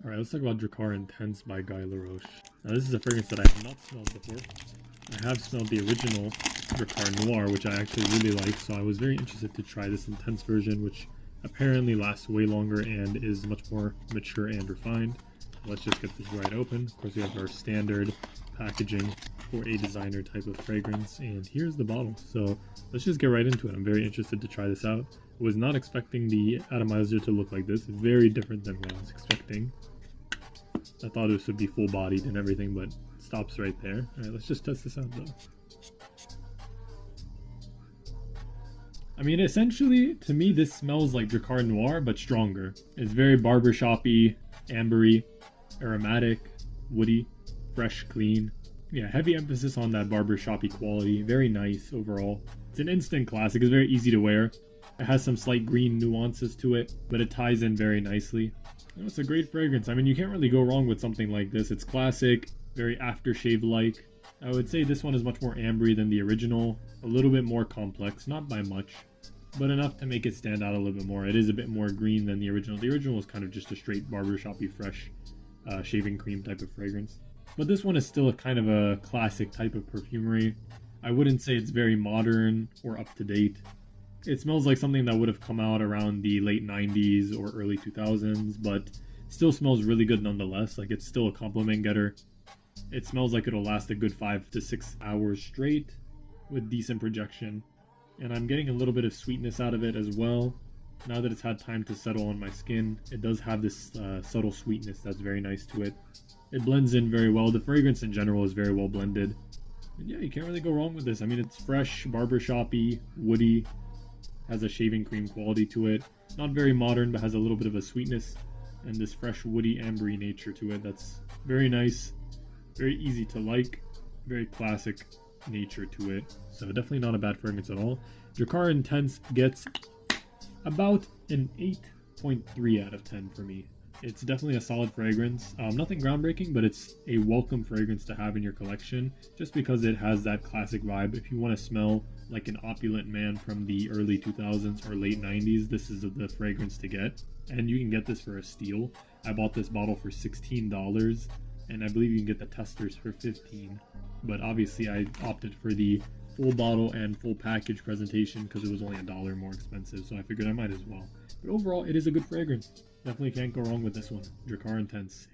Alright, let's talk about Drakkar Intense by Guy Laroche. Now this is a fragrance that I have not smelled before. I have smelled the original Drakkar Noir, which I actually really like, so I was very interested to try this Intense version, which apparently lasts way longer and is much more mature and refined. Let's just get this right open. Of course, we have our standard packaging for a designer type of fragrance, and here's the bottle. So let's just get right into it. I'm very interested to try this out. I was not expecting the atomizer to look like this. Very different than what I was expecting. I thought this would be full bodied and everything, but it stops right there. Alright, let's just test this out though. I mean, essentially, to me, this smells like Drakkar Noir, but stronger. It's very barbershop-y, ambery, aromatic, woody, fresh, clean. Yeah, heavy emphasis on that barbershop-y quality. Very nice overall. It's an instant classic. It's very easy to wear. It has some slight green nuances to it, but it ties in very nicely. It's a great fragrance. I mean, you can't really go wrong with something like this. It's classic, very aftershave-like. I would say this one is much more ambery than the original. A little bit more complex, not by much, but enough to make it stand out a little bit more. It is a bit more green than the original. The original was kind of just a straight barbershop-y, fresh shaving cream type of fragrance. But this one is still a kind of a classic type of perfumery. I wouldn't say it's very modern or up-to-date. It smells like something that would have come out around the late 90s or early 2000s, but still smells really good nonetheless. Like, it's still a compliment getter. It smells like it'll last a good 5 to 6 hours straight with decent projection. And I'm getting a little bit of sweetness out of it as well. Now that it's had time to settle on my skin, it does have this subtle sweetness that's very nice to it. It blends in very well. The fragrance in general is very well blended. And yeah, you can't really go wrong with this. I mean, it's fresh, barbershop-y, woody, has a shaving cream quality to it. Not very modern, but has a little bit of a sweetness and this fresh, woody, ambery nature to it. That's very nice, very easy to like, very classic nature to it. So definitely not a bad fragrance at all. Drakkar Intense gets about an 8.3 out of 10 for me. It's definitely a solid fragrance. Nothing groundbreaking, but it's a welcome fragrance to have in your collection just because it has that classic vibe. If you want to smell like an opulent man from the early 2000s or late 90s, this is the fragrance to get. And you can get this for a steal. I bought this bottle for $16, and I believe you can get the testers for $15. But obviously I opted for the full bottle and full package presentation because it was only $1 more expensive, so I figured I might as well. But overall, it is a good fragrance. Definitely can't go wrong with this one. Drakkar Intense.